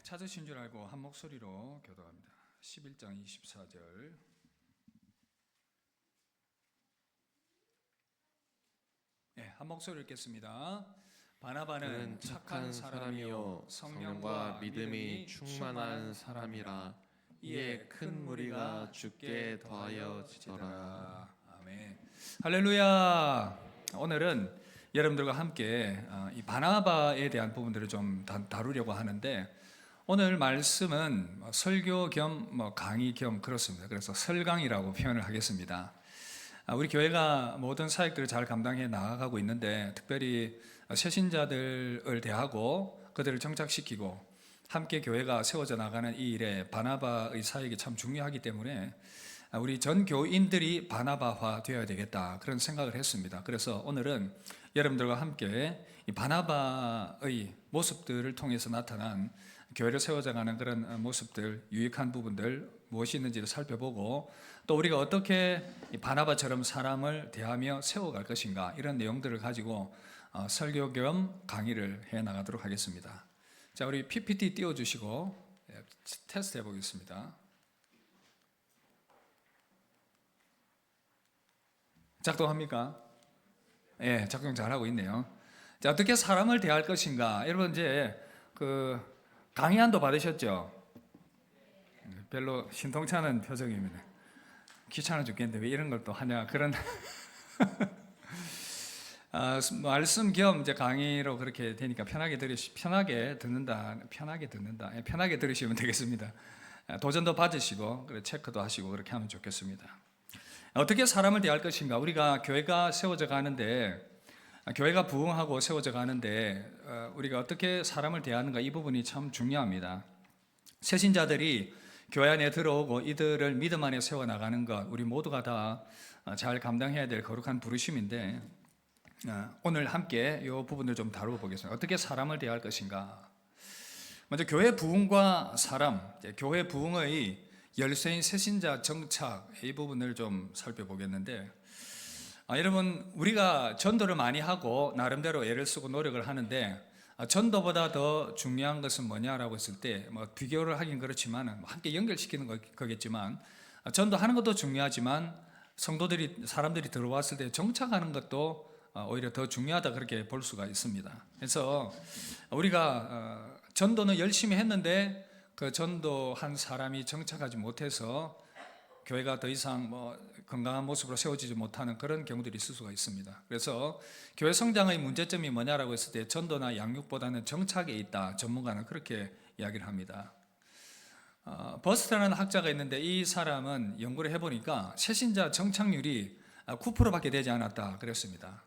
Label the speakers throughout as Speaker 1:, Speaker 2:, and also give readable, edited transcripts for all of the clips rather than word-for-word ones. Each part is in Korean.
Speaker 1: 찾으신 줄 알고 한 목소리로 교도합니다. 11장 24절. 한 목소리 읽겠습니다. 바나바는 착한 사람이요 성령과 믿음이 충만한 사람이라. 이에 큰 무리가 주께 더하여지더라. 아멘. 할렐루야. 오늘은 여러분들과 함께 이 바나바에 대한 부분들을 좀 다루려고 하는데, 오늘 말씀은 설교 겸 강의 겸 그렇습니다. 그래서 설강이라고 표현을 하겠습니다. 우리 교회가 모든 사역들을 잘 감당해 나아가고 있는데, 특별히 새신자들을 대하고 그들을 정착시키고 함께 교회가 세워져 나가는 이 일에 바나바의 사역이 참 중요하기 때문에 우리 전 교인들이 바나바화 되어야 되겠다, 그런 생각을 했습니다. 그래서 오늘은 여러분들과 함께 이 바나바의 모습들을 통해서 나타난 교회를 세워져가는 그런 모습들, 유익한 부분들 무엇이 있는지를 살펴보고, 또 우리가 어떻게 이 바나바처럼 사람을 대하며 세워갈 것인가, 이런 내용들을 가지고 설교 겸 강의를 해 나가도록 하겠습니다. 자, 우리 PPT 띄워주시고 테스트 해보겠습니다. 작동합니까? 예, 작동 잘하고 있네요. 자, 어떻게 사람을 대할 것인가. 여러분 이제 강의안도 받으셨죠? 별로 신통찮은 표정입니다. 귀찮아 죽겠는데 왜 이런 걸 또 하냐, 그런 말씀 겸 이제 강의로 그렇게 되니까 편하게 들으시면 되겠습니다. 도전도 받으시고 체크도 하시고 그렇게 하면 좋겠습니다. 어떻게 사람을 대할 것인가. 우리가 교회가 세워져 가는데, 교회가 부흥하고 세워져 가는데 우리가 어떻게 사람을 대하는가, 이 부분이 참 중요합니다. 새신자들이 교회 안에 들어오고 이들을 믿음 안에 세워나가는 것, 우리 모두가 다 잘 감당해야 될 거룩한 부르심인데, 오늘 함께 이 부분을 좀 다루어 보겠습니다. 어떻게 사람을 대할 것인가. 먼저 교회 부흥과 사람, 교회 부흥의 열쇠인 새신자 정착, 이 부분을 좀 살펴보겠는데, 여러분, 우리가 전도를 많이 하고 나름대로 애를 쓰고 노력을 하는데, 전도보다 더 중요한 것은 뭐냐라고 했을 때, 비교를 하긴 그렇지만 함께 연결시키는 거겠지만, 전도하는 것도 중요하지만 사람들이 들어왔을 때 정착하는 것도 오히려 더 중요하다, 그렇게 볼 수가 있습니다. 그래서 우리가 전도는 열심히 했는데 그 전도한 사람이 정착하지 못해서 교회가 더 이상 건강한 모습으로 세워지지 못하는 그런 경우들이 있을 수가 있습니다. 그래서 교회 성장의 문제점이 뭐냐라고 했을 때, 전도나 양육보다는 정착에 있다, 전문가는 그렇게 이야기를 합니다. 버스트라는 학자가 있는데, 이 사람은 연구를 해보니까 새신자 정착률이 9%밖에 되지 않았다 그랬습니다.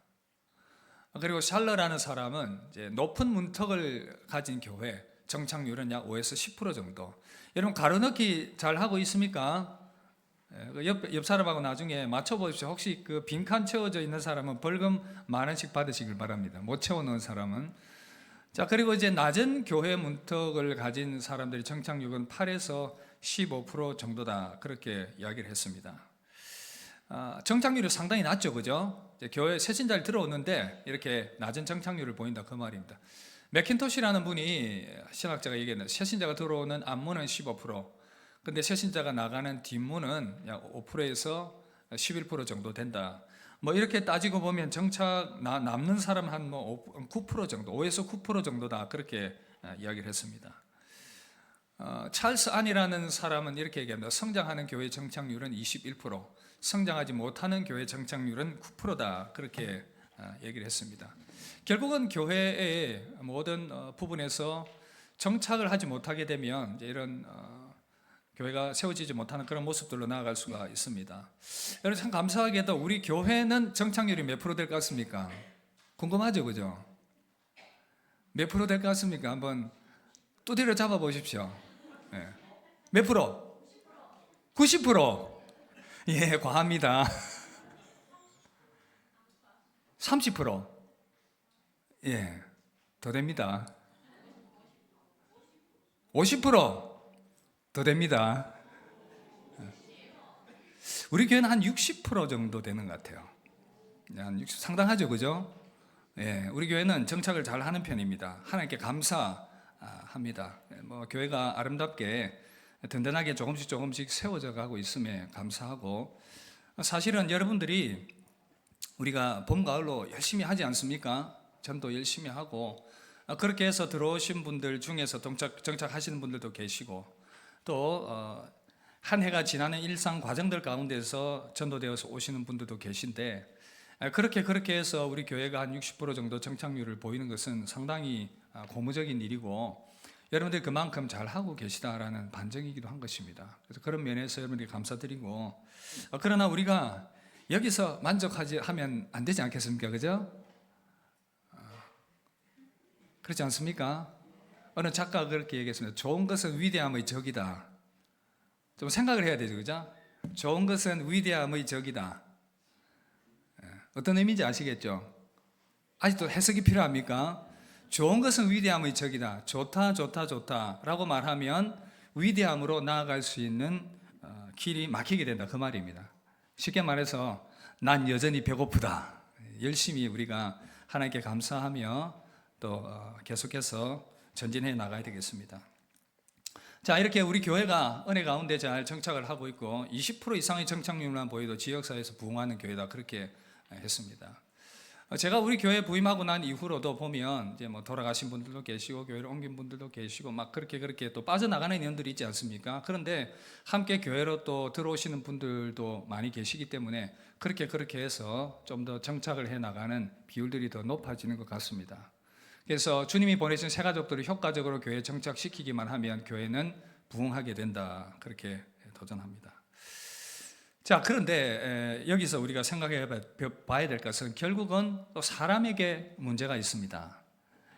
Speaker 1: 그리고 샬러라는 사람은 이제 높은 문턱을 가진 교회 정착률은 약 5에서 10% 정도. 여러분, 가로넣기 잘 하고 있습니까? 옆 사람하고 나중에 맞춰보십시오. 혹시 그 빈칸 채워져 있는 사람은 벌금 10,000원씩 받으시길 바랍니다. 못 채워놓은 사람은. 자, 그리고 이제 낮은 교회 문턱을 가진 사람들이 정착률은 8에서 15% 정도다, 그렇게 이야기를 했습니다. 정착률이 상당히 낮죠, 그죠? 교회 새신자를 들어오는데 이렇게 낮은 정착률을 보인다, 그 말입니다. 맥킨토시라는 분이, 신학자가 얘기했는데, 새신자가 들어오는 앞문은 15%, 근데 새신자가 나가는 뒷문은 약 5%에서 11% 정도 된다. 이렇게 따지고 보면 남는 사람은 한 9% 정도, 5에서 9% 정도다, 그렇게 이야기를 했습니다. 찰스 안이라는 사람은 이렇게 얘기합니다. 성장하는 교회 정착률은 21%, 성장하지 못하는 교회 정착률은 9%다, 그렇게 얘기를 했습니다. 결국은 교회의 모든 부분에서 정착을 하지 못하게 되면 이제 이런 교회가 세워지지 못하는 그런 모습들로 나아갈 수가 있습니다. 여러분, 참 감사하게도 우리 교회는 정착률이 몇 프로 될 것 같습니까? 궁금하죠, 그죠? 몇 프로 될 것 같습니까? 한번 두드려 잡아 보십시오. 네. 몇 프로? 90%. 예, 과합니다. 30%. 예, 더 됩니다. 50%. 더 됩니다. 우리 교회는 한 60% 정도 되는 것 같아요. 한 60, 상당하죠, 그죠? 예, 우리 교회는 정착을 잘 하는 편입니다. 하나님께 감사, 합니다. 뭐 교회가 아름답게 든든하게 조금씩 세워져 가고 있음에 감사하고, 사실은 여러분들이 우리가 봄, 가을로 열심히 하지 않습니까? 전도 열심히 하고, 그렇게 해서 들어오신 분들 중에서 정착하시는 분들도 계시고, 또 한 해가 지나는 일상 과정들 가운데서 전도되어서 오시는 분들도 계신데, 그렇게 해서 우리 교회가 한 60% 정도 정착률을 보이는 것은 상당히 고무적인 일이고, 여러분들이 그만큼 잘하고 계시다라는 반증이기도 한 것입니다. 그래서 그런 면에서 여러분들이 감사드리고, 그러나 우리가 여기서 하면 안 되지 않겠습니까? 그죠? 그렇지 않습니까? 어느 작가가 그렇게 얘기했습니다. 좋은 것은 위대함의 적이다. 좀 생각을 해야 되죠, 그죠? 좋은 것은 위대함의 적이다. 어떤 의미인지 아시겠죠? 아직도 해석이 필요합니까? 좋은 것은 위대함의 적이다. 좋다 라고 말하면 위대함으로 나아갈 수 있는 길이 막히게 된다, 그 말입니다. 쉽게 말해서 난 여전히 배고프다. 열심히 우리가 하나님께 감사하며 또 계속해서 전진해 나가야 되겠습니다. 자, 이렇게 우리 교회가 은혜 가운데 잘 정착을 하고 있고 20% 이상의 정착률만 보여도 지역사회에서 부흥하는 교회다, 그렇게 했습니다. 제가 우리 교회 부임하고 난 이후로도 보면 이제 뭐 돌아가신 분들도 계시고 교회를 옮긴 분들도 계시고 막 그렇게 또 빠져나가는 인연들이 있지 않습니까? 그런데 함께 교회로 또 들어오시는 분들도 많이 계시기 때문에 그렇게 해서 좀 더 정착을 해 나가는 비율들이 더 높아지는 것 같습니다. 그래서 주님이 보내신 새 가족들을 효과적으로 교회에 정착시키기만 하면 교회는 부흥하게 된다, 그렇게 도전합니다. 자, 그런데 여기서 우리가 생각해 봐야 될 것은 결국은 또 사람에게 문제가 있습니다.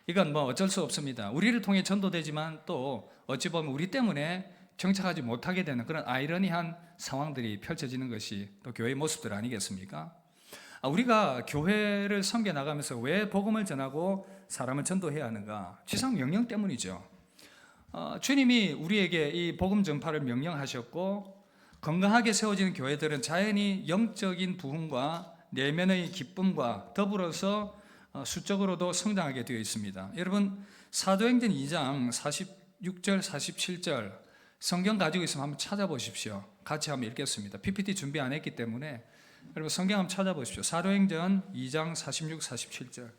Speaker 1: 이건 뭐 어쩔 수 없습니다. 우리를 통해 전도되지만 또 어찌 보면 우리 때문에 정착하지 못하게 되는 그런 아이러니한 상황들이 펼쳐지는 것이 또 교회의 모습들 아니겠습니까? 우리가 교회를 섬겨 나가면서 왜 복음을 전하고 사람을 전도해야 하는가? 지상 명령 때문이죠. 주님이 우리에게 이 복음 전파를 명령하셨고, 건강하게 세워지는 교회들은 자연히 영적인 부흥과 내면의 기쁨과 더불어서 수적으로도 성장하게 되어 있습니다. 여러분, 사도행전 2장 46절 47절 성경 가지고 있으면 한번 찾아보십시오. 같이 한번 읽겠습니다. PPT 준비 안 했기 때문에 여러분 성경 한번 찾아보십시오. 사도행전 2장 46, 47절.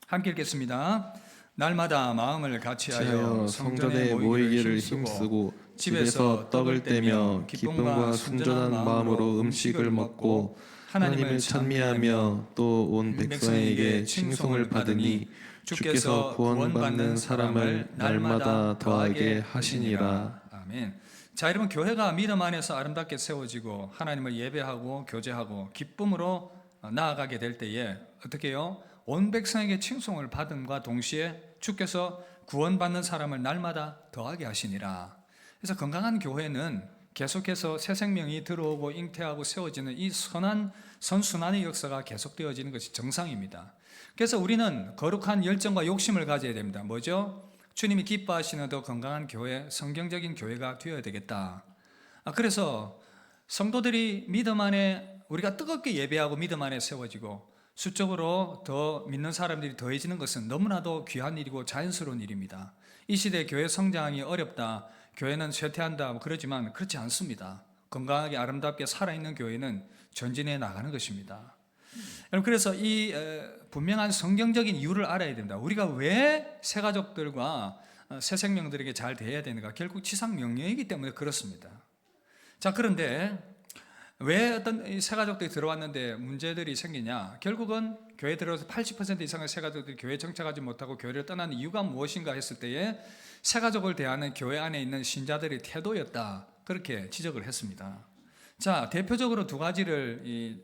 Speaker 1: 함께 읽겠습니다. 날마다 마음을 같이하여
Speaker 2: 성전에 모이기를 힘쓰고 집에서 떡을 떼며 기쁨과 순전한 마음으로 음식을 먹고 하나님을 찬미하며 또 온 백성에게 칭송을 받으니 주께서 구원받는 사람을 날마다 더하게 하시니라.
Speaker 1: 아멘. 자, 여러분, 교회가 믿음 안에서 아름답게 세워지고 하나님을 예배하고 교제하고 기쁨으로 나아가게 될 때에 어떻게 해요? 온 백성에게 칭송을 받음과 동시에 주께서 구원받는 사람을 날마다 더하게 하시니라. 그래서 건강한 교회는 계속해서 새 생명이 들어오고 잉태하고 세워지는 이 선순환의 역사가 계속되어지는 것이 정상입니다. 그래서 우리는 거룩한 열정과 욕심을 가져야 됩니다. 뭐죠? 주님이 기뻐하시는 더 건강한 교회, 성경적인 교회가 되어야 되겠다. 그래서 성도들이 믿음 안에 우리가 뜨겁게 예배하고 믿음 안에 세워지고 수적으로 더 믿는 사람들이 더해지는 것은 너무나도 귀한 일이고 자연스러운 일입니다. 이 시대에 교회 성장이 어렵다, 교회는 쇠퇴한다 그러지만 그렇지 않습니다. 건강하게 아름답게 살아있는 교회는 전진해 나가는 것입니다. 여러분, 그래서 이 분명한 성경적인 이유를 알아야 된다. 우리가 왜 새 가족들과 새 생명들에게 잘 대해야 되는가? 결국 지상 명령이기 때문에 그렇습니다. 자, 그런데 왜 어떤 새 가족들이 들어왔는데 문제들이 생기냐? 결국은 교회 들어와서 80% 이상의 새 가족들이 교회에 정착하지 못하고 교회를 떠나는 이유가 무엇인가 했을 때에 새 가족을 대하는 교회 안에 있는 신자들의 태도였다, 그렇게 지적을 했습니다. 자, 대표적으로 두 가지를 이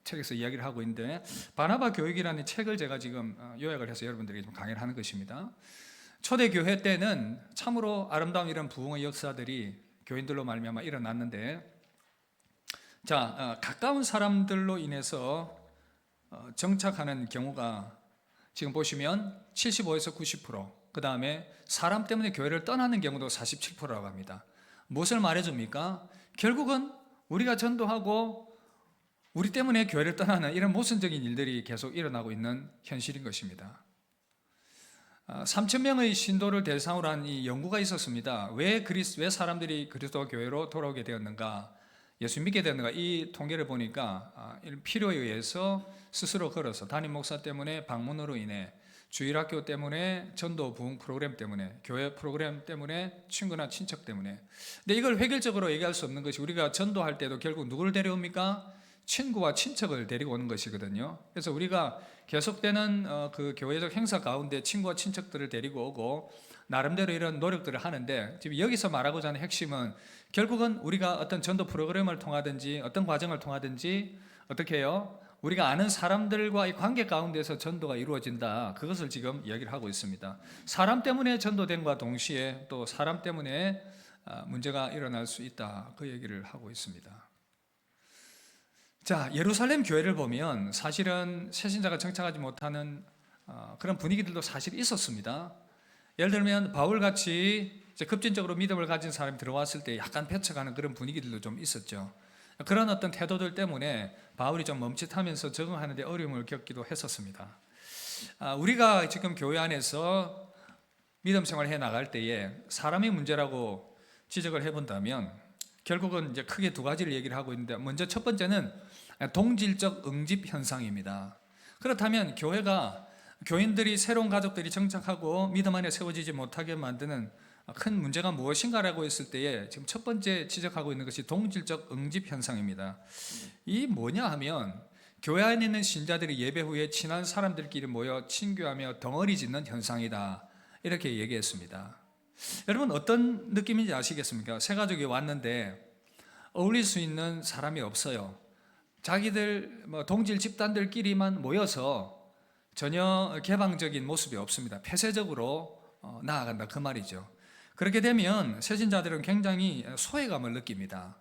Speaker 1: 책에서 이야기를 하고 있는데, 바나바 교육이라는 책을 제가 지금 요약을 해서 여러분들에게 좀 강의를 하는 것입니다. 초대교회 때는 참으로 아름다운 이런 부흥의 역사들이 교인들로 말미암아 일어났는데, 자, 가까운 사람들로 인해서 정착하는 경우가 지금 보시면 75에서 90%, 그 다음에 사람 때문에 교회를 떠나는 경우도 47%라고 합니다. 무엇을 말해줍니까? 결국은 우리가 전도하고 우리 때문에 교회를 떠나는 이런 모순적인 일들이 계속 일어나고 있는 현실인 것입니다. 3,000명의 신도를 대상으로 한 이 연구가 있었습니다. 왜 사람들이 그리스도 교회로 돌아오게 되었는가, 예수 믿게 되었는가, 이 통계를 보니까 이런 필요에 의해서 스스로 걸어서 담임 목사 때문에 방문으로 인해, 주일학교 때문에, 전도 부흥 프로그램 때문에, 교회 프로그램 때문에, 친구나 친척 때문에. 근데 이걸 획일적으로 얘기할 수 없는 것이, 우리가 전도할 때도 결국 누구를 데려옵니까? 친구와 친척을 데리고 오는 것이거든요. 그래서 우리가 계속되는 그 교회적 행사 가운데 친구와 친척들을 데리고 오고 나름대로 이런 노력들을 하는데, 지금 여기서 말하고자 하는 핵심은 결국은 우리가 어떤 전도 프로그램을 통하든지 어떤 과정을 통하든지 어떻게 해요? 우리가 아는 사람들과의 관계 가운데서 전도가 이루어진다. 그것을 지금 이야기를 하고 있습니다. 사람 때문에 전도됨과 동시에 또 사람 때문에 문제가 일어날 수 있다. 그 얘기를 하고 있습니다. 자, 예루살렘 교회를 보면 사실은 새신자가 정착하지 못하는 그런 분위기들도 사실 있었습니다. 예를 들면 바울같이 급진적으로 믿음을 가진 사람이 들어왔을 때 약간 배척하는 그런 분위기들도 좀 있었죠. 그런 어떤 태도들 때문에 바울이 좀 멈칫하면서 적응하는 데 어려움을 겪기도 했었습니다. 우리가 지금 교회 안에서 믿음 생활을 해 나갈 때에 사람의 문제라고 지적을 해본다면 결국은 이제 크게 두 가지를 얘기를 하고 있는데, 먼저 첫 번째는 동질적 응집 현상입니다. 그렇다면 교인들이, 새로운 가족들이 정착하고 믿음 안에 세워지지 못하게 만드는 큰 문제가 무엇인가라고 했을 때에 지금 첫 번째 지적하고 있는 것이 동질적 응집 현상입니다. 이 뭐냐 하면 교회 안에 있는 신자들이 예배 후에 친한 사람들끼리 모여 친교하며 덩어리 짓는 현상이다, 이렇게 얘기했습니다. 여러분 어떤 느낌인지 아시겠습니까? 새 가족이 왔는데 어울릴 수 있는 사람이 없어요. 자기들 동질 집단들끼리만 모여서 전혀 개방적인 모습이 없습니다. 폐쇄적으로 나아간다, 그 말이죠. 그렇게 되면 새신자들은 굉장히 소외감을 느낍니다.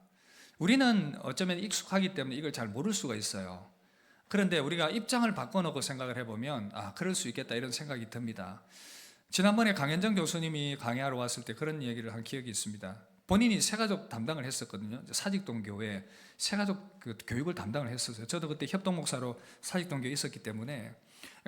Speaker 1: 우리는 어쩌면 익숙하기 때문에 이걸 잘 모를 수가 있어요. 그런데 우리가 입장을 바꿔놓고 생각을 해보면 그럴 수 있겠다, 이런 생각이 듭니다. 지난번에 강현정 교수님이 강의하러 왔을 때 그런 얘기를 한 기억이 있습니다. 본인이 새가족 담당을 했었거든요. 사직동 교회 새가족 교육을 담당을 했었어요. 저도 그때 협동 목사로 사직동 교회에 있었기 때문에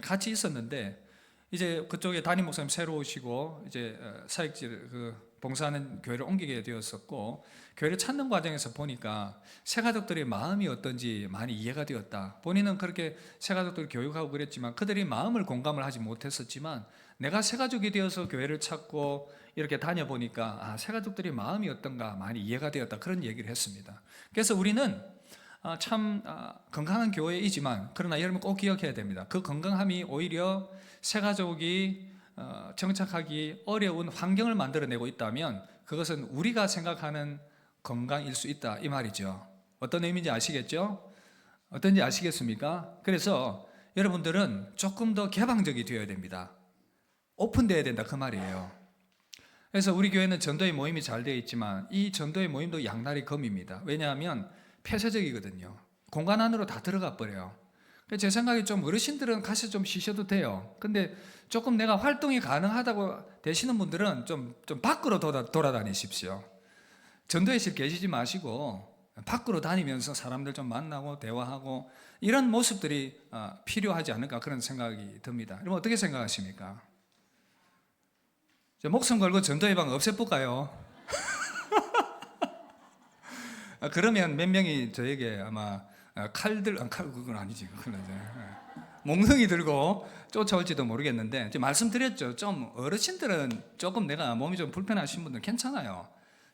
Speaker 1: 같이 있었는데, 이제 그쪽에 담임 목사님 새로 오시고 이제 사역지를 봉사하는 교회를 옮기게 되었었고, 교회를 찾는 과정에서 보니까 새가족들의 마음이 어떤지 많이 이해가 되었다. 본인은 그렇게 새가족들을 교육하고 그랬지만 그들이 마음을 공감을 하지 못했었지만, 내가 새가족이 되어서 교회를 찾고 이렇게 다녀보니까 새가족들의 마음이 어떤가 많이 이해가 되었다, 그런 얘기를 했습니다. 그래서 우리는 참 건강한 교회이지만, 그러나 여러분 꼭 기억해야 됩니다. 그 건강함이 오히려 새가족이 정착하기 어려운 환경을 만들어내고 있다면 그것은 우리가 생각하는 건강일 수 있다, 이 말이죠. 어떤 의미인지 아시겠죠? 어떤지 아시겠습니까? 그래서 여러분들은 조금 더 개방적이 되어야 됩니다. 오픈되어야 된다, 그 말이에요. 그래서 우리 교회는 전도의 모임이 잘 되어 있지만 이 전도의 모임도 양날의 검입니다. 왜냐하면 폐쇄적이거든요. 공간 안으로 다 들어가 버려요. 제 생각에 좀 어르신들은 가서 좀 쉬셔도 돼요. 근데 조금 내가 활동이 가능하다고 되시는 분들은 좀 밖으로 돌아다니십시오. 전도회실 계시지 마시고 밖으로 다니면서 사람들 좀 만나고 대화하고 이런 모습들이 필요하지 않을까, 그런 생각이 듭니다. 여러분 어떻게 생각하십니까? 목숨 걸고 전도회 방 없애볼까요? 그러면 몇 명이 저에게 아마 그건 아니지. 그건 이제 몽둥이 들고 쫓아올지도 모르겠는데, 말씀드렸죠. 좀 어르신들은 조금 내가 몸이 좀 불편하신 분들은 괜찮아요.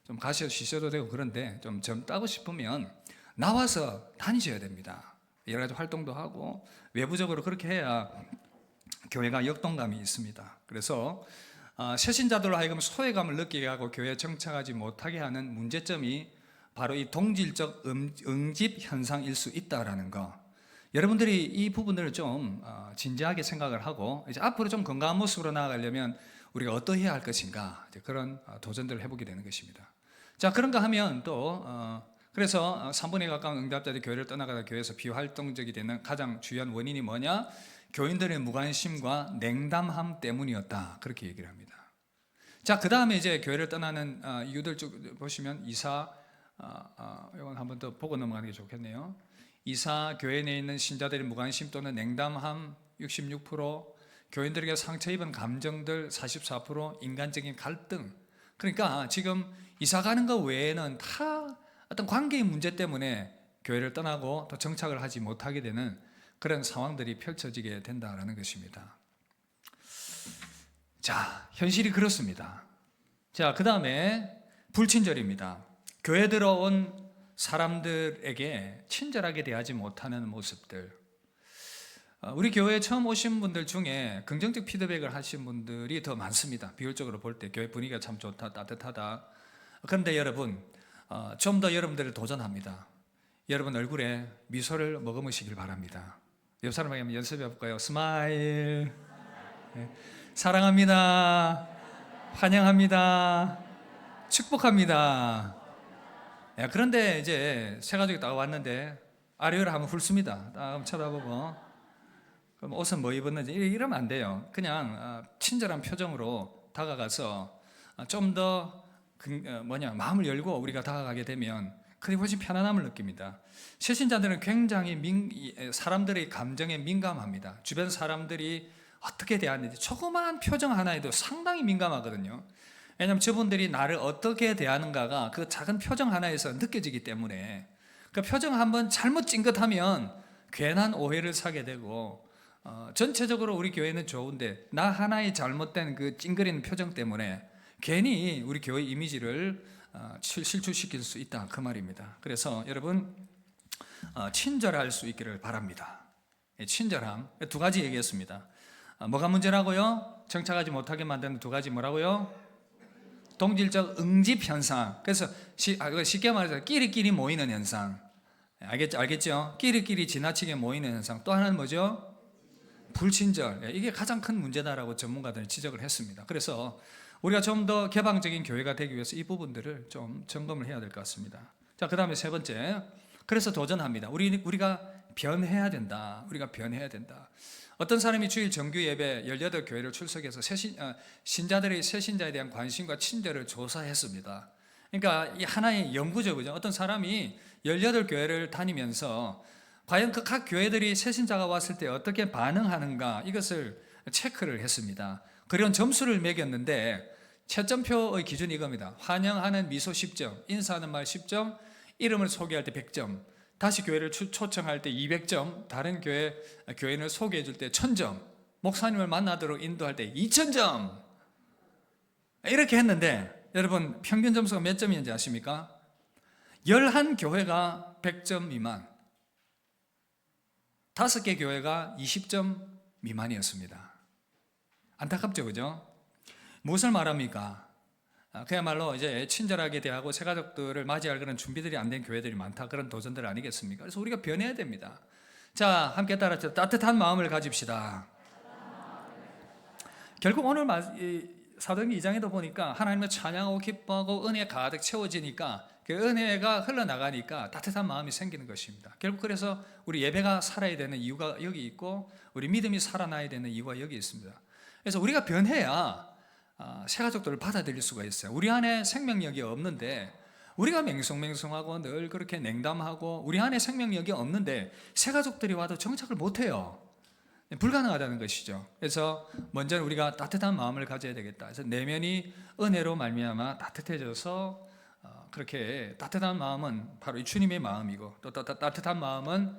Speaker 1: 좀 가셔 쉬셔도 되고, 그런데 좀 젊다고 싶으면 나와서 다니셔야 됩니다. 여러 가지 활동도 하고 외부적으로 그렇게 해야 교회가 역동감이 있습니다. 그래서 새신자들로 하여금 소외감을 느끼게 하고 교회에 정착하지 못하게 하는 문제점이 바로 이 동질적 응집 현상일 수 있다라는 거. 여러분들이 이 부분을 좀 진지하게 생각을 하고 이제 앞으로 좀 건강한 모습으로 나아가려면 우리가 어떠해야 할 것인가, 이제 그런 도전들을 해보게 되는 것입니다. 자, 그런가 하면 또 그래서 3분에 가까운 응답자들이 교회를 떠나가다 교회에서 비활동적이 되는 가장 주요한 원인이 뭐냐? 교인들의 무관심과 냉담함 때문이었다, 그렇게 얘기를 합니다. 자, 그 다음에 이제 교회를 떠나는 이유들 쭉 보시면 이건 한번 더 보고 넘어가는 게 좋겠네요. 이사 교회 내에 있는 신자들의 무관심 또는 냉담함 66%, 교인들에게 상처 입은 감정들 44%, 인간적인 갈등. 그러니까 지금 이사 가는 것 외에는 다 어떤 관계의 문제 때문에 교회를 떠나고 또 정착을 하지 못하게 되는 그런 상황들이 펼쳐지게 된다는 것입니다. 자, 현실이 그렇습니다. 자, 그 다음에 불친절입니다. 교회 들어온 사람들에게 친절하게 대하지 못하는 모습들. 우리 교회에 처음 오신 분들 중에 긍정적 피드백을 하신 분들이 더 많습니다. 비율적으로 볼 때 교회 분위기가 참 좋다, 따뜻하다. 그런데 여러분, 좀 더 여러분들을 도전합니다. 여러분 얼굴에 미소를 머금으시길 바랍니다. 옆 사람에게 한번 연습해 볼까요? 스마일. 네. 사랑합니다. 환영합니다. 축복합니다. 그런데 이제 새 가족이 딱 왔는데 아래를 한번 훑습니다. 딱 쳐다보고 그럼 옷은 뭐 입었는지 이러면 안 돼요. 그냥 친절한 표정으로 다가가서 좀 더 마음을 열고 우리가 다가가게 되면 그게 훨씬 편안함을 느낍니다. 새신자들은 굉장히 사람들의 감정에 민감합니다. 주변 사람들이 어떻게 대하는지 조그마한 표정 하나에도 상당히 민감하거든요. 왜냐하면 저분들이 나를 어떻게 대하는가가 그 작은 표정 하나에서 느껴지기 때문에 그 표정 한번 잘못 찡긋하면 괜한 오해를 사게 되고 전체적으로 우리 교회는 좋은데 나 하나의 잘못된 그 찡그리는 표정 때문에 괜히 우리 교회 이미지를 실추시킬 수 있다 그 말입니다. 그래서 여러분 친절할 수 있기를 바랍니다. 친절함 두 가지 얘기했습니다. 뭐가 문제라고요? 정착하지 못하게 만드는 두 가지 뭐라고요? 동질적 응집 현상. 그래서 쉽게 말해서 끼리끼리 모이는 현상. 알겠죠? 끼리끼리 지나치게 모이는 현상. 또 하나는 뭐죠? 불친절. 이게 가장 큰 문제다라고 전문가들은 지적을 했습니다. 그래서 우리가 좀 더 개방적인 교회가 되기 위해서 이 부분들을 좀 점검을 해야 될 것 같습니다. 자, 그 다음에 세 번째. 그래서 도전합니다. 우리가 변해야 된다. 우리가 변해야 된다. 어떤 사람이 주일 정규 예배 18교회를 출석해서 신자들의 새신자에 대한 관심과 친절을 조사했습니다. 그러니까 이 하나의 연구죠. 그죠? 어떤 사람이 18교회를 다니면서 과연 그 각 교회들이 새신자가 왔을 때 어떻게 반응하는가 이것을 체크를 했습니다. 그런 점수를 매겼는데 채점표의 기준이 이겁니다. 환영하는 미소 10점, 인사하는 말 10점, 이름을 소개할 때 100점, 다시 교회를 초청할 때 200점, 다른 교인을 소개해 줄 때 1000점, 목사님을 만나도록 인도할 때 2000점. 이렇게 했는데 여러분 평균 점수가 몇 점인지 아십니까? 11교회가 100점 미만, 5개 교회가 20점 미만이었습니다. 안타깝죠, 그죠? 무엇을 말합니까? 그야말로 이제 친절하게 대하고 새 가족들을 맞이할 그런 준비들이 안 된 교회들이 많다. 그런 도전들 아니겠습니까? 그래서 우리가 변해야 됩니다. 자, 함께 따라서 따뜻한 마음을 가집시다. 결국 오늘 사도행전 2장에도 보니까 하나님을 찬양하고 기뻐하고 은혜 가득 채워지니까 그 은혜가 흘러나가니까 따뜻한 마음이 생기는 것입니다. 결국 그래서 우리 예배가 살아야 되는 이유가 여기 있고 우리 믿음이 살아나야 되는 이유가 여기 있습니다. 그래서 우리가 변해야 새 가족들을 받아들일 수가 있어요. 우리 안에 생명력이 없는데 우리가 맹성맹성하고 늘 그렇게 냉담하고 우리 안에 생명력이 없는데 새 가족들이 와도 정착을 못해요. 불가능하다는 것이죠. 그래서 먼저 우리가 따뜻한 마음을 가져야 되겠다. 그래서 내면이 은혜로 말미암아 따뜻해져서 그렇게 따뜻한 마음은 바로 이 주님의 마음이고 또 따뜻한 마음은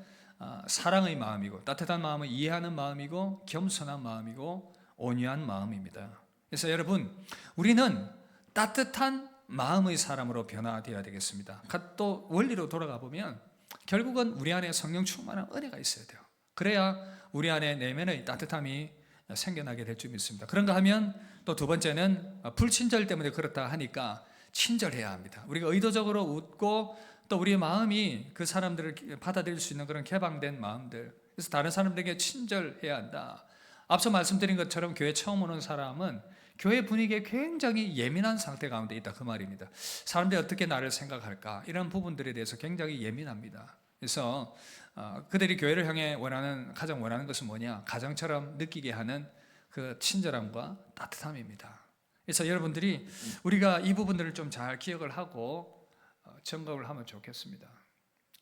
Speaker 1: 사랑의 마음이고 따뜻한 마음은 이해하는 마음이고 겸손한 마음이고 온유한 마음입니다. 그래서 여러분 우리는 따뜻한 마음의 사람으로 변화되어야 되겠습니다. 또 원리로 돌아가 보면 결국은 우리 안에 성령 충만한 은혜가 있어야 돼요. 그래야 우리 안에 내면의 따뜻함이 생겨나게 될 줄 믿습니다. 그런가 하면 또 두 번째는 불친절 때문에 그렇다 하니까 친절해야 합니다. 우리가 의도적으로 웃고 또 우리의 마음이 그 사람들을 받아들일 수 있는 그런 개방된 마음들. 그래서 다른 사람들에게 친절해야 한다. 앞서 말씀드린 것처럼 교회 처음 오는 사람은 교회 분위기에 굉장히 예민한 상태 가운데 있다 그 말입니다. 사람들이 어떻게 나를 생각할까 이런 부분들에 대해서 굉장히 예민합니다. 그래서 그들이 교회를 향해 가장 원하는 것은 뭐냐? 가정처럼 느끼게 하는 그 친절함과 따뜻함입니다. 그래서 여러분들이 우리가 이 부분들을 좀 잘 기억을 하고 점검을 하면 좋겠습니다.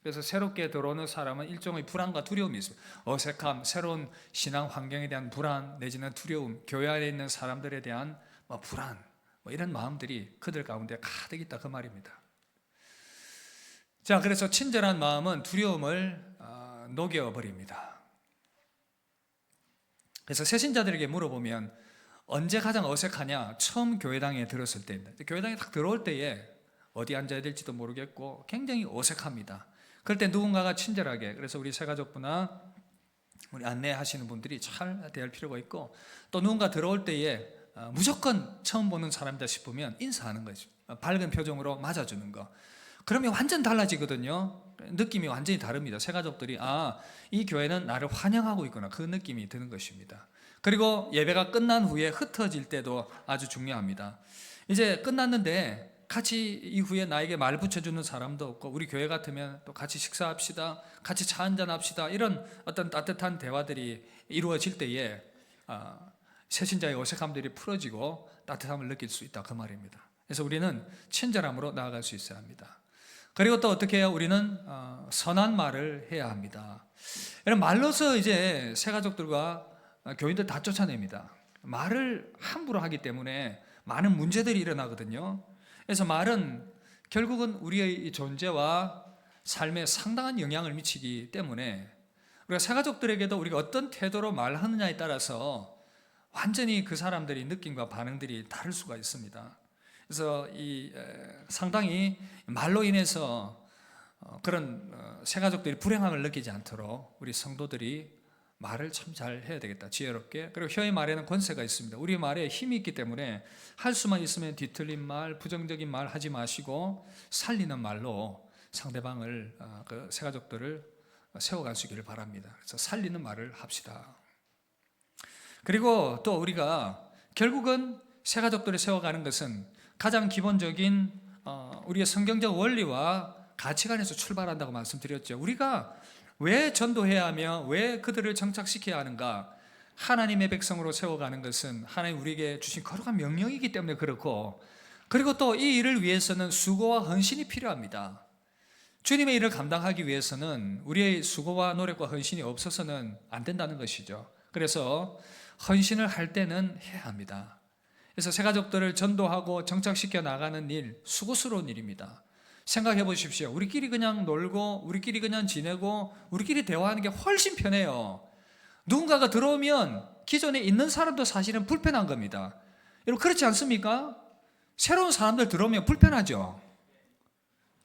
Speaker 1: 그래서 새롭게 들어오는 사람은 일종의 불안과 두려움이 있습니다. 어색함, 새로운 신앙 환경에 대한 불안 내지는 두려움, 교회 안에 있는 사람들에 대한 불안, 이런 마음들이 그들 가운데 가득 있다 그 말입니다. 자, 그래서 친절한 마음은 두려움을 녹여버립니다. 그래서 새신자들에게 물어보면 언제 가장 어색하냐? 처음 교회당에 들었을 때입니다. 교회당에 딱 들어올 때에 어디 앉아야 될지도 모르겠고 굉장히 어색합니다. 그럴 때 누군가가 친절하게, 그래서 우리 새가족부나 우리 안내하시는 분들이 잘 대할 필요가 있고, 또 누군가 들어올 때에 무조건 처음 보는 사람이다 싶으면 인사하는 거죠. 밝은 표정으로 맞아주는 거. 그러면 완전 달라지거든요. 느낌이 완전히 다릅니다. 새가족들이 이 교회는 나를 환영하고 있구나, 그 느낌이 드는 것입니다. 그리고 예배가 끝난 후에 흩어질 때도 아주 중요합니다. 이제 끝났는데 같이 이후에 나에게 말 붙여주는 사람도 없고, 우리 교회 같으면 또 같이 식사합시다, 같이 차 한잔 합시다, 이런 어떤 따뜻한 대화들이 이루어질 때에 새신자의 어색함들이 풀어지고 따뜻함을 느낄 수 있다 그 말입니다. 그래서 우리는 친절함으로 나아갈 수 있어야 합니다. 그리고 또 어떻게 해요? 우리는 선한 말을 해야 합니다. 이런 말로서 이제 새가족들과 교인들 다 쫓아냅니다. 말을 함부로 하기 때문에 많은 문제들이 일어나거든요. 그래서 말은 결국은 우리의 존재와 삶에 상당한 영향을 미치기 때문에 우리가 새가족들에게도 우리가 어떤 태도로 말하느냐에 따라서 완전히 그 사람들의 느낌과 반응들이 다를 수가 있습니다. 그래서 상당히 말로 인해서 그런 새가족들이 불행함을 느끼지 않도록 우리 성도들이 말을 참 잘 해야 되겠다, 지혜롭게. 그리고 혀의 말에는 권세가 있습니다. 우리 말에 힘이 있기 때문에 할 수만 있으면 뒤틀린 말, 부정적인 말 하지 마시고 살리는 말로 상대방을, 그 새가족들을 세워갈 수 있기를 바랍니다. 그래서 살리는 말을 합시다. 그리고 또 우리가 결국은 새가족들을 세워가는 것은 가장 기본적인 우리의 성경적 원리와 가치관에서 출발한다고 말씀드렸죠. 우리가 왜 전도해야 하며 왜 그들을 정착시켜야 하는가? 하나님의 백성으로 세워가는 것은 하나님 우리에게 주신 거룩한 명령이기 때문에 그렇고, 그리고 또 이 일을 위해서는 수고와 헌신이 필요합니다. 주님의 일을 감당하기 위해서는 우리의 수고와 노력과 헌신이 없어서는 안 된다는 것이죠. 그래서 헌신을 할 때는 해야 합니다. 그래서 새가족들을 전도하고 정착시켜 나가는 일, 수고스러운 일입니다. 생각해 보십시오. 우리끼리 그냥 놀고 우리끼리 그냥 지내고 우리끼리 대화하는 게 훨씬 편해요. 누군가가 들어오면 기존에 있는 사람도 사실은 불편한 겁니다. 여러분 그렇지 않습니까? 새로운 사람들 들어오면 불편하죠.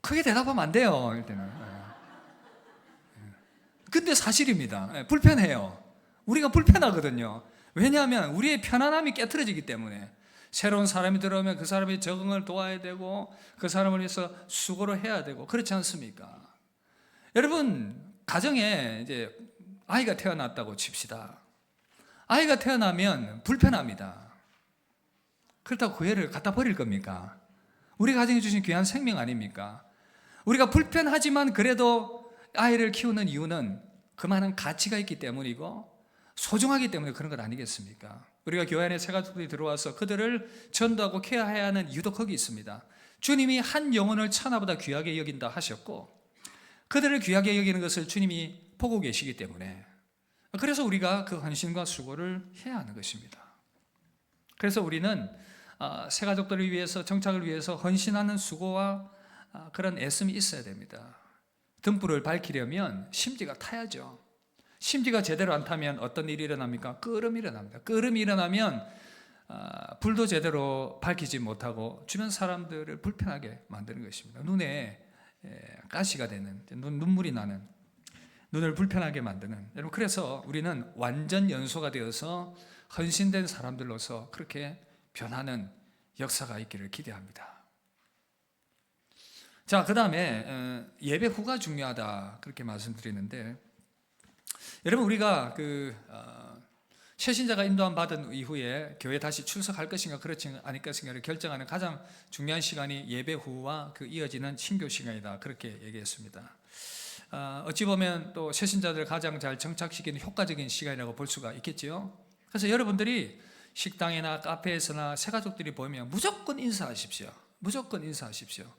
Speaker 1: 크게 대답하면 안 돼요. 이럴 때는. 근데 사실입니다. 불편해요. 우리가 불편하거든요. 왜냐하면 우리의 편안함이 깨트려지기 때문에. 새로운 사람이 들어오면 그 사람의 적응을 도와야 되고 그 사람을 위해서 수고를 해야 되고, 그렇지 않습니까? 여러분 가정에 이제 아이가 태어났다고 칩시다. 아이가 태어나면 불편합니다. 그렇다고 그 애를 갖다 버릴 겁니까? 우리 가정이 주신 귀한 생명 아닙니까? 우리가 불편하지만 그래도 아이를 키우는 이유는 그만한 가치가 있기 때문이고 소중하기 때문에 그런 것 아니겠습니까? 우리가 교회 안에 새가족들이 들어와서 그들을 전도하고 케어해야 하는 이유도 거기 있습니다. 주님이 한 영혼을 천하보다 귀하게 여긴다 하셨고, 그들을 귀하게 여기는 것을 주님이 보고 계시기 때문에, 그래서 우리가 그 헌신과 수고를 해야 하는 것입니다. 그래서 우리는 새가족들을 위해서, 정착을 위해서 헌신하는 수고와 그런 애씀이 있어야 됩니다. 등불을 밝히려면 심지가 타야죠. 심지가 제대로 안 타면 어떤 일이 일어납니까? 끄름이 일어납니다. 끄름이 일어나면 불도 제대로 밝히지 못하고 주변 사람들을 불편하게 만드는 것입니다. 눈에 가시가 되는, 눈물이 나는, 눈을 불편하게 만드는. 여러분 그래서 우리는 완전 연소가 되어서 헌신된 사람들로서 그렇게 변하는 역사가 있기를 기대합니다. 자, 그 다음에 예배 후가 중요하다 그렇게 말씀드리는데, 여러분 우리가 새신자가 인도함 받은 이후에 교회 다시 출석할 것인가 그렇지 않을 것인가를 결정하는 가장 중요한 시간이 예배 후와 그 이어지는 신교 시간이다 그렇게 얘기했습니다. 어찌 보면 또 새신자들 가장 잘 정착시키는 효과적인 시간이라고 볼 수가 있겠죠. 그래서 여러분들이 식당이나 카페에서나 새가족들이 보면 무조건 인사하십시오. 무조건 인사하십시오.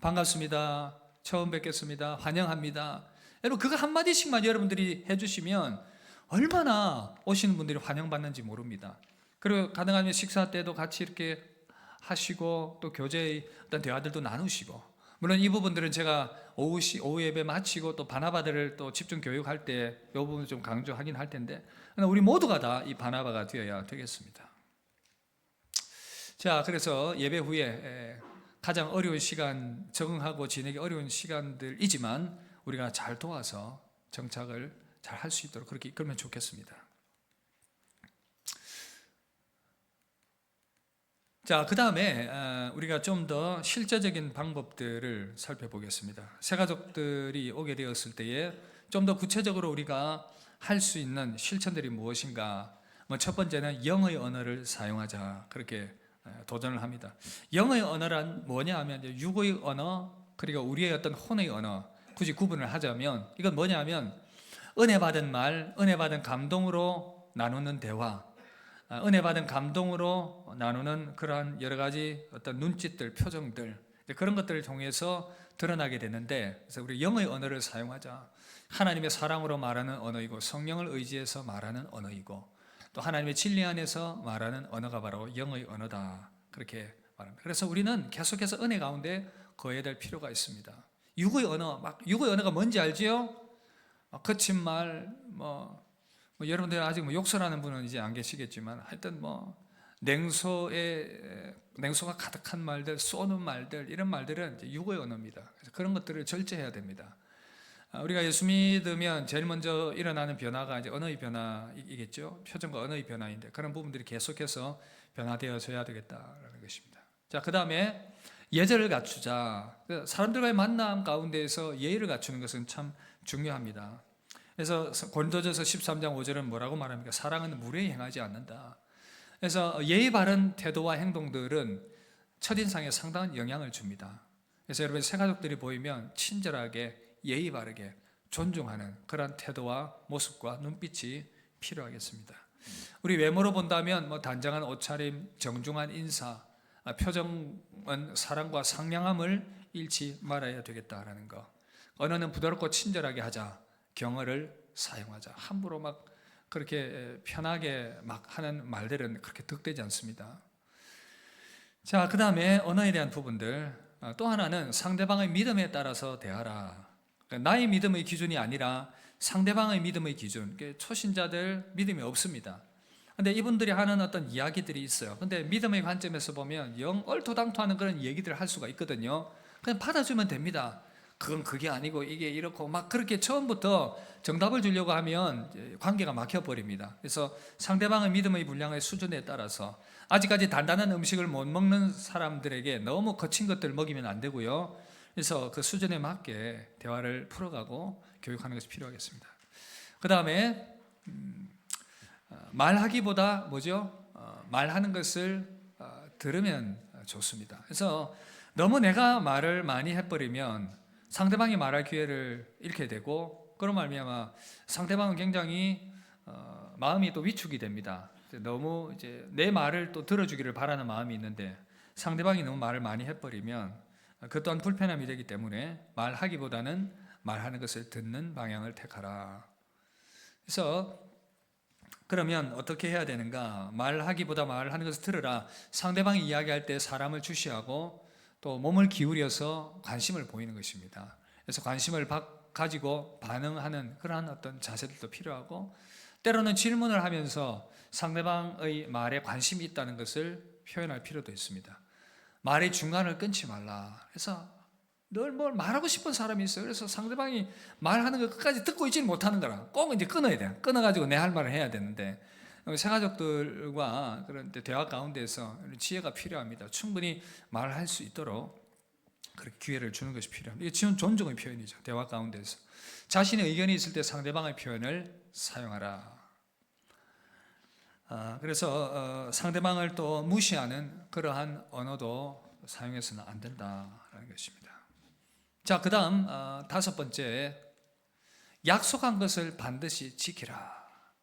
Speaker 1: 반갑습니다. 처음 뵙겠습니다. 환영합니다. 여러분 그거 한마디씩만 여러분들이 해주시면 얼마나 오시는 분들이 환영받는지 모릅니다. 그리고 가능하면 식사 때도 같이 이렇게 하시고 또 교제의 어떤 대화들도 나누시고, 물론 이 부분들은 제가 오후 예배 마치고 또 바나바들을 또 집중 교육할 때 이 부분 좀 강조하긴 할 텐데, 우리 모두가 다 이 바나바가 되어야 되겠습니다. 자, 그래서 예배 후에 가장 어려운 시간, 적응하고 지내기 어려운 시간들이지만 우리가 잘 도와서 정착을 잘 할 수 있도록 그렇게 이끌면 좋겠습니다. 자, 그 다음에 우리가 좀 더 실제적인 방법들을 살펴보겠습니다. 새가족들이 오게 되었을 때에 좀 더 구체적으로 우리가 할 수 있는 실천들이 무엇인가. 첫 번째는 영의 언어를 사용하자, 그렇게 도전을 합니다. 영의 언어란 뭐냐 하면 육의 언어, 그리고 우리의 어떤 혼의 언어, 굳이 구분을 하자면 이건 뭐냐 하면 은혜 받은 말, 은혜 받은 감동으로 나누는 대화, 은혜 받은 감동으로 나누는 그러한 여러 가지 어떤 눈짓들, 표정들, 그런 것들을 통해서 드러나게 되는데, 그래서 우리 영의 언어를 사용하자. 하나님의 사랑으로 말하는 언어이고 성령을 의지해서 말하는 언어이고 또 하나님의 진리 안에서 말하는 언어가 바로 영의 언어다, 그렇게 말합니다. 그래서 우리는 계속해서 은혜 가운데 거해야 될 필요가 있습니다. 육의 언어, 육의 언어가 뭔지 알지요? 거친 말, 여러분들 아직 욕설하는 분은 이제 안 계시겠지만 하여튼 냉소가 가득한 말들, 쏘는 말들, 이런 말들은 이제 육의 언어입니다. 그래서 그런 것들을 절제해야 됩니다. 우리가 예수 믿으면 제일 먼저 일어나는 변화가 이제 언어의 변화이겠죠. 표정과 언어의 변화인데 그런 부분들이 계속해서 변화되어져야 되겠다라는 것입니다. 자, 그 다음에 예절을 갖추자. 사람들과의 만남 가운데에서 예의를 갖추는 것은 참 중요합니다. 그래서 고린도전서 13장 5절은 뭐라고 말합니까? 사랑은 무례히 행하지 않는다. 그래서 예의 바른 태도와 행동들은 첫인상에 상당한 영향을 줍니다. 그래서 여러분 새가족들이 보이면 친절하게 예의 바르게 존중하는 그런 태도와 모습과 눈빛이 필요하겠습니다. 우리 외모로 본다면 단정한 옷차림, 정중한 인사, 표정은 사랑과 상냥함을 잃지 말아야 되겠다라는 거. 언어는 부드럽고 친절하게 하자. 경어를 사용하자. 함부로 그렇게 편하게 하는 말들은 그렇게 득되지 않습니다. 자, 그 다음에 언어에 대한 부분들. 또 하나는 상대방의 믿음에 따라서 대하라. 나의 믿음의 기준이 아니라 상대방의 믿음의 기준. 초신자들 믿음이 없습니다. 근데 이분들이 하는 어떤 이야기들이 있어요. 근데 믿음의 관점에서 보면 영 얼토당토하는 그런 얘기들을 할 수가 있거든요. 그냥 받아주면 됩니다. 그건 그게 아니고 이게 이렇고 그렇게 처음부터 정답을 주려고 하면 관계가 막혀버립니다. 그래서 상대방의 믿음의 분량의 수준에 따라서 아직까지 단단한 음식을 못 먹는 사람들에게 너무 거친 것들을 먹이면 안 되고요. 그래서 그 수준에 맞게 대화를 풀어가고 교육하는 것이 필요하겠습니다. 그 다음에 말하기보다 말하는 것을 들으면 좋습니다. 그래서 너무 내가 말을 많이 해버리면 상대방이 말할 기회를 잃게 되고, 그런 말미암아 상대방은 굉장히 마음이 또 위축이 됩니다. 너무 이제 내 말을 또 들어주기를 바라는 마음이 있는데 상대방이 너무 말을 많이 해버리면 그 또한 불편함이 되기 때문에 말하기보다는 말하는 것을 듣는 방향을 택하라. 그래서 그러면 어떻게 해야 되는가? 말하기보다 말하는 것을 들으라. 상대방이 이야기할 때 사람을 주시하고 또 몸을 기울여서 관심을 보이는 것입니다. 그래서 관심을 가지고 반응하는 그러한 어떤 자세들도 필요하고, 때로는 질문을 하면서 상대방의 말에 관심이 있다는 것을 표현할 필요도 있습니다. 말의 중간을 끊지 말라. 그래서 늘 뭘 말하고 싶은 사람이 있어요. 그래서 상대방이 말하는 걸 끝까지 듣고 있지는 못하는 거라. 꼭 이제 끊어야 돼요. 끊어가지고 내 할 말을 해야 되는데, 새가족들과 그런 대화 가운데서 지혜가 필요합니다. 충분히 말할 수 있도록 그렇게 기회를 주는 것이 필요합니다. 이게 지금 존중의 표현이죠. 대화 가운데서 자신의 의견이 있을 때 상대방의 표현을 사용하라. 그래서 상대방을 또 무시하는 그러한 언어도 사용해서는 안 된다라는 것입니다. 자, 그 다음 다섯 번째, 약속한 것을 반드시 지키라.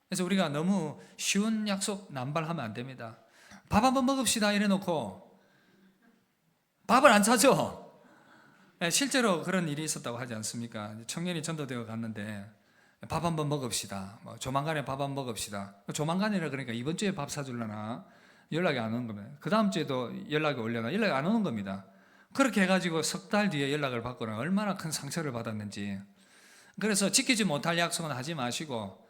Speaker 1: 그래서 우리가 너무 쉬운 약속 남발하면 안 됩니다. 밥 한번 먹읍시다 이래놓고 밥을 안 사죠. 실제로 그런 일이 있었다고 하지 않습니까? 청년이 전도되어 갔는데 밥 한번 먹읍시다. 뭐 조만간에 밥 한번 먹읍시다. 조만간이라 그러니까 이번 주에 밥 사주려나 연락이 안 오는 겁니다. 그 다음 주에도 연락이 오려나 연락이 안 오는 겁니다. 그렇게 해가지고 석 달 뒤에 연락을 받거나 얼마나 큰 상처를 받았는지. 그래서 지키지 못할 약속은 하지 마시고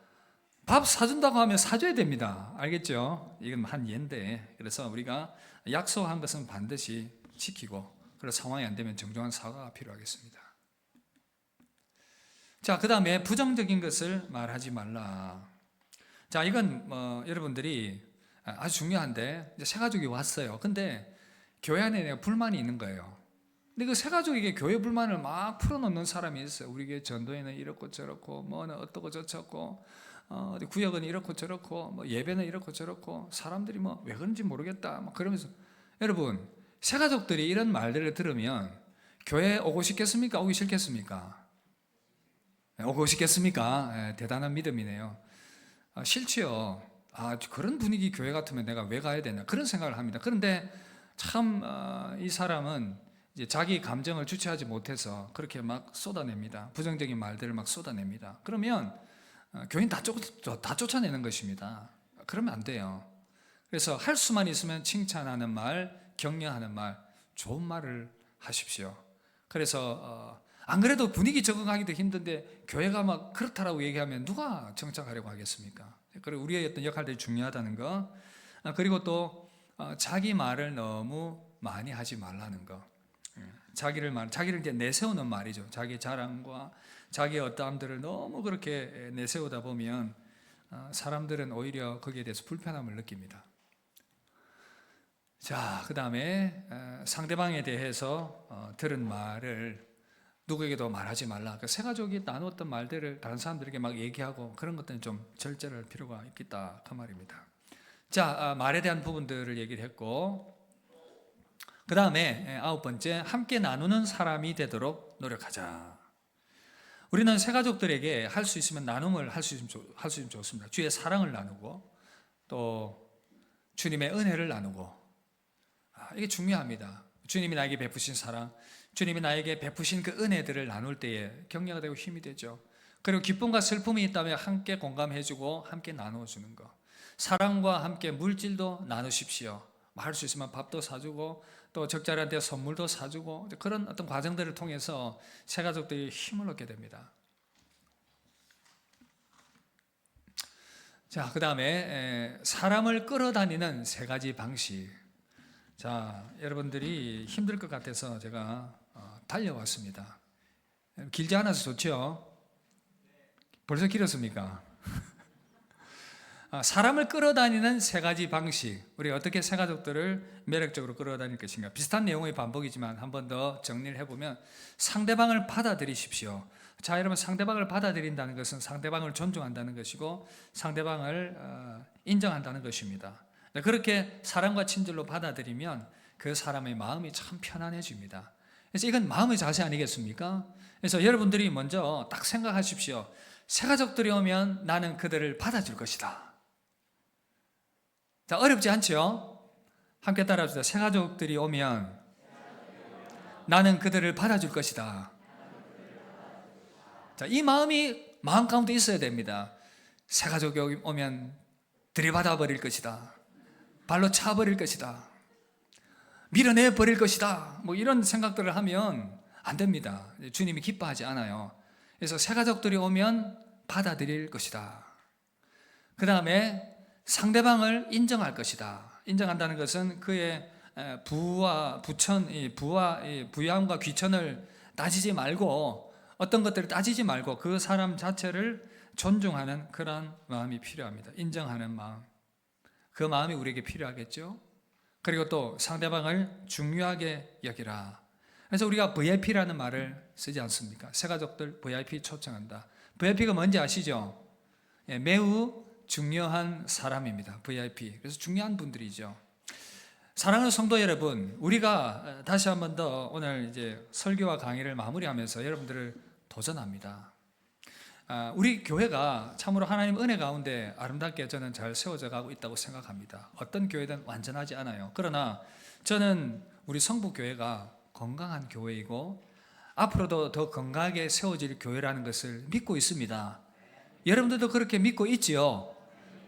Speaker 1: 밥 사준다고 하면 사줘야 됩니다. 알겠죠? 이건 한 예인데, 그래서 우리가 약속한 것은 반드시 지키고, 그런 상황이 안 되면 정중한 사과가 필요하겠습니다. 자, 그 다음에 부정적인 것을 말하지 말라. 자, 이건 여러분들이 아주 중요한데, 이제 새 가족이 왔어요. 근데 교회 안에 내가 불만이 있는 거예요. 근데 그 새 가족에게 교회 불만을 막 풀어놓는 사람이 있어요. 우리 교회 전도회는 이렇고 저렇고, 뭐는 어떻고 저렇고, 어디 구역은 이렇고 저렇고, 뭐 예배는 이렇고 저렇고, 사람들이 뭐 왜 그런지 모르겠다. 막 그러면서, 여러분, 새 가족들이 이런 말들을 들으면 교회 오고 싶겠습니까? 오기 싫겠습니까? 오고 싶겠습니까? 대단한 믿음이네요. 싫지요. 그런 분위기 교회 같으면 내가 왜 가야 되나 그런 생각을 합니다. 그런데 참 이 사람은 이제 자기 감정을 주체하지 못해서 그렇게 막 쏟아냅니다. 부정적인 말들을 막 쏟아냅니다. 그러면 교인 다 쫓아내는 것입니다. 그러면 안 돼요. 그래서 할 수만 있으면 칭찬하는 말, 격려하는 말, 좋은 말을 하십시오. 그래서 안 그래도 분위기 적응하기도 힘든데 교회가 막 그렇다라고 얘기하면 누가 정착하려고 하겠습니까? 그리고 우리의 어떤 역할들이 중요하다는 거, 그리고 또 자기 말을 너무 많이 하지 말라는 거. 자기를 이제 내세우는 말이죠. 자기 자랑과 자기의 어떠함들을 너무 그렇게 내세우다 보면 사람들은 오히려 거기에 대해서 불편함을 느낍니다. 자, 그 다음에 상대방에 대해서 들은 말을 누구에게도 말하지 말라. 그 새 가족이 나누었던 말들을 다른 사람들에게 막 얘기하고 그런 것들은 좀 절제할 필요가 있겠다 그 말입니다. 자, 말에 대한 부분들을 얘기를 했고, 그 다음에 9번째, 함께 나누는 사람이 되도록 노력하자. 우리는 새 가족들에게 할 수 있으면 나눔을 할 수 있으면 좋습니다. 주의 사랑을 나누고 또 주님의 은혜를 나누고, 이게 중요합니다. 주님이 나에게 베푸신 사랑, 주님이 나에게 베푸신 그 은혜들을 나눌 때에 격려가 되고 힘이 되죠. 그리고 기쁨과 슬픔이 있다면 함께 공감해주고 함께 나누어주는 것. 사랑과 함께 물질도 나누십시오. 할 수 있으면 밥도 사주고 또 적자리한테 선물도 사주고, 그런 어떤 과정들을 통해서 새 가족들이 힘을 얻게 됩니다. 자, 그 다음에 사람을 끌어다니는 세 가지 방식. 자, 여러분들이 힘들 것 같아서 제가 달려왔습니다. 길지 않아서 좋죠? 벌써 길었습니까? 사람을 끌어다니는 세 가지 방식. 우리 어떻게 새 가족들을 매력적으로 끌어다닐 것인가. 비슷한 내용의 반복이지만 한 번 더 정리를 해보면, 상대방을 받아들이십시오. 자, 여러분, 상대방을 받아들인다는 것은 상대방을 존중한다는 것이고 상대방을 인정한다는 것입니다. 그렇게 사랑과 친절로 받아들이면 그 사람의 마음이 참 편안해집니다. 그래서 이건 마음의 자세 아니겠습니까? 그래서 여러분들이 먼저 딱 생각하십시오. 새 가족들이 오면 나는 그들을 받아줄 것이다. 자, 어렵지 않죠? 함께 따라합시다. 새 가족들이 오면 나는 그들을 받아줄 것이다. 자, 이 마음이 마음 가운데 있어야 됩니다. 새 가족이 오면 들이받아 버릴 것이다. 발로 차 버릴 것이다. 밀어내 버릴 것이다. 뭐 이런 생각들을 하면 안 됩니다. 주님이 기뻐하지 않아요. 그래서 새 가족들이 오면 받아들일 것이다. 그 다음에 상대방을 인정할 것이다. 인정한다는 것은 그의 부와 부양과 귀천을 따지지 말고, 어떤 것들을 따지지 말고 그 사람 자체를 존중하는 그런 마음이 필요합니다. 인정하는 마음. 그 마음이 우리에게 필요하겠죠. 그리고 또 상대방을 중요하게 여기라. 그래서 우리가 VIP라는 말을 쓰지 않습니까? 새 가족들 VIP 초청한다. VIP가 뭔지 아시죠? 매우 중요한 사람입니다. VIP. 그래서 중요한 분들이죠. 사랑하는 성도 여러분, 우리가 다시 한 번 더 오늘 이제 설교와 강의를 마무리하면서 여러분들을 도전합니다. 우리 교회가 참으로 하나님 은혜 가운데 아름답게 저는 잘 세워져 가고 있다고 생각합니다. 어떤 교회든 완전하지 않아요. 그러나 저는 우리 성북교회가 건강한 교회이고 앞으로도 더 건강하게 세워질 교회라는 것을 믿고 있습니다. 여러분들도 그렇게 믿고 있지요?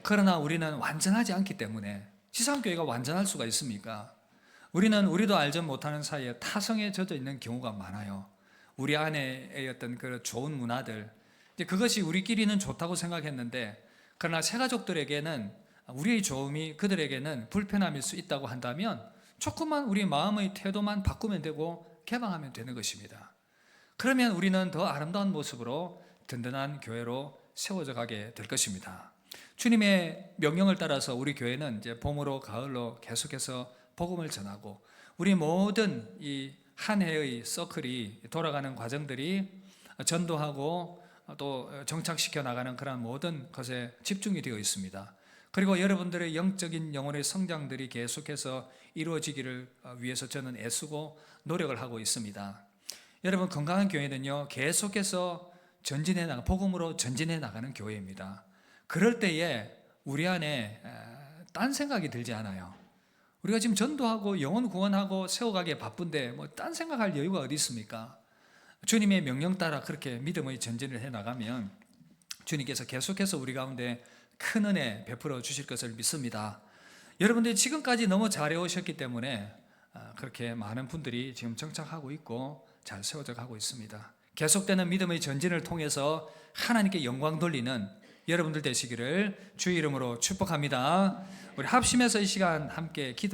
Speaker 1: 그러나 우리는 완전하지 않기 때문에, 지상교회가 완전할 수가 있습니까? 우리도 알지 못하는 사이에 타성에 젖어 있는 경우가 많아요. 우리 안에의 어떤 그 좋은 문화들, 이제 그것이 우리끼리는 좋다고 생각했는데, 그러나 새가족들에게는 우리의 좋음이 그들에게는 불편함일 수 있다고 한다면 조금만 우리 마음의 태도만 바꾸면 되고 개방하면 되는 것입니다. 그러면 우리는 더 아름다운 모습으로 든든한 교회로 세워져 가게 될 것입니다. 주님의 명령을 따라서 우리 교회는 이제 봄으로 가을로 계속해서 복음을 전하고, 우리 모든 이 한 해의 서클이 돌아가는 과정들이 전도하고 또 정착시켜 나가는 그런 모든 것에 집중이 되어 있습니다. 그리고 여러분들의 영적인 영혼의 성장들이 계속해서 이루어지기를 위해서 저는 애쓰고 노력을 하고 있습니다. 여러분, 건강한 교회는요, 계속해서 복음으로 전진해 나가는 교회입니다. 그럴 때에 우리 안에 딴 생각이 들지 않아요. 우리가 지금 전도하고 영혼 구원하고 세워가기에 바쁜데 뭐 딴 생각할 여유가 어디 있습니까? 주님의 명령 따라 그렇게 믿음의 전진을 해 나가면 주님께서 계속해서 우리 가운데 큰 은혜 베풀어 주실 것을 믿습니다. 여러분들이 지금까지 너무 잘해 오셨기 때문에 그렇게 많은 분들이 지금 정착하고 있고 잘 세워져 가고 있습니다. 계속되는 믿음의 전진을 통해서 하나님께 영광 돌리는 여러분들 되시기를 주의 이름으로 축복합니다. 우리 합심해서 이 시간 함께 기도해